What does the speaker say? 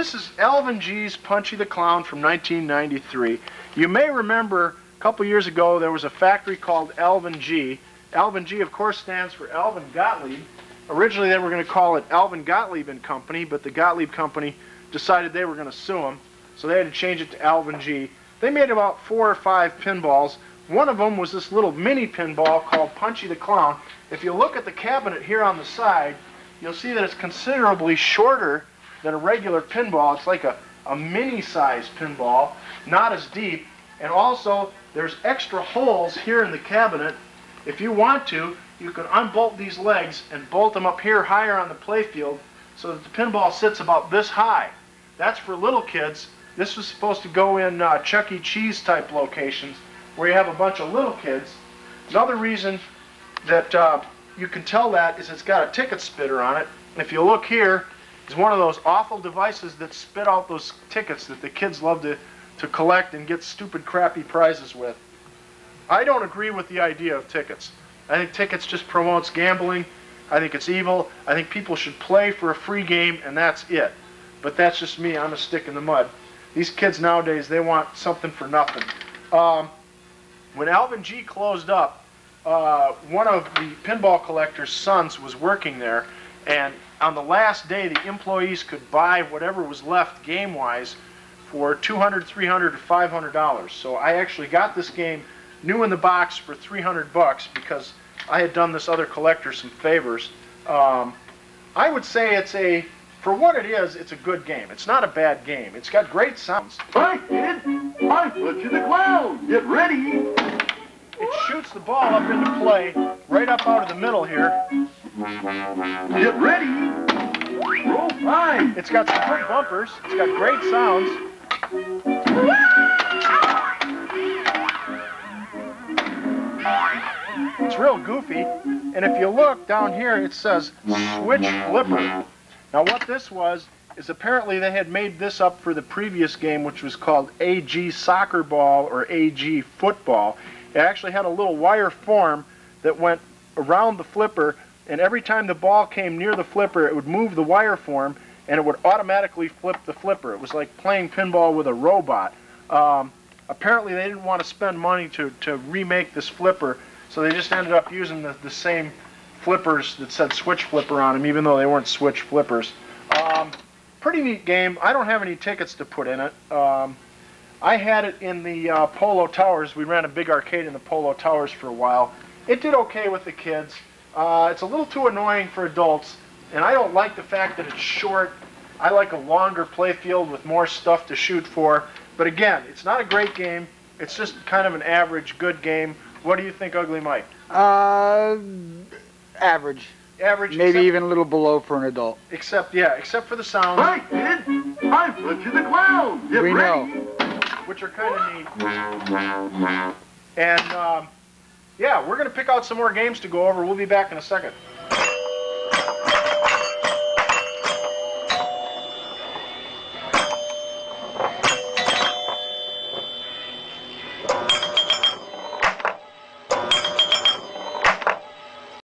this is Alvin G's Punchy the Clown from 1993. You may remember a couple years ago there was a factory called Alvin G. Alvin G, of course, stands for Alvin Gottlieb. Originally they were going to call it Alvin Gottlieb and Company, but the Gottlieb Company decided they were going to sue them, so they had to change it to Alvin G. They made about 4 or 5 pinballs. One of them was this little mini pinball called Punchy the Clown. If you look at the cabinet here on the side, you'll see that it's considerably shorter than a regular pinball. It's like a mini-sized pinball, not as deep. And also, there's extra holes here in the cabinet. If you want to, you can unbolt these legs and bolt them up here higher on the playfield so that the pinball sits about this high. That's for little kids. This was supposed to go in Chuck E. Cheese type locations where you have a bunch of little kids. Another reason that you can tell that is it's got a ticket spitter on it. And if you look here, it's one of those awful devices that spit out those tickets that the kids love to collect and get stupid, crappy prizes with. I don't agree with the idea of tickets. I think tickets just promotes gambling. I think it's evil. I think people should play for a free game, and that's it. But that's just me. I'm a stick in the mud. These kids nowadays, they want something for nothing. When Alvin G closed up, one of the pinball collector's sons was working there, and on the last day, the employees could buy whatever was left game-wise for $200, $300, or $500. So I actually got this game new in the box for $300 because I had done this other collector some favors. I would say for what it is, it's a good game. It's not a bad game. It's got great sounds. Hi, kid. Hi, Punchy the Clown. Get ready. It shoots the ball up into play, right up out of the middle here. Get ready. Roll 5. It's got some good bumpers. It's got great sounds. It's real goofy. And if you look down here, it says Switch Flipper. Now what this was is apparently they had made this up for the previous game, which was called AG Soccer Ball or AG Football. It actually had a little wire form that went around the flipper, and every time the ball came near the flipper, it would move the wire form, and it would automatically flip the flipper. It was like playing pinball with a robot. Apparently they didn't want to spend money to remake this flipper, so they just ended up using the same flippers that said Switch Flipper on them, even though they weren't Switch flippers. Pretty neat game. I don't have any tickets to put in it. I had it in the Polo Towers. We ran a big arcade in the Polo Towers for a while. It did okay with the kids. It's a little too annoying for adults, and I don't like the fact that it's short. I like a longer play field with more stuff to shoot for. But again, it's not a great game. It's just kind of an average, good game. What do you think, Ugly Mike? Average. Average. Maybe even a little below for an adult. Except for the sounds. Hi, kid. Hi, Punchy the Clown. Get We ready. know. Which are kind of neat. And yeah, we're going to pick out some more games to go over. We'll be back in a second.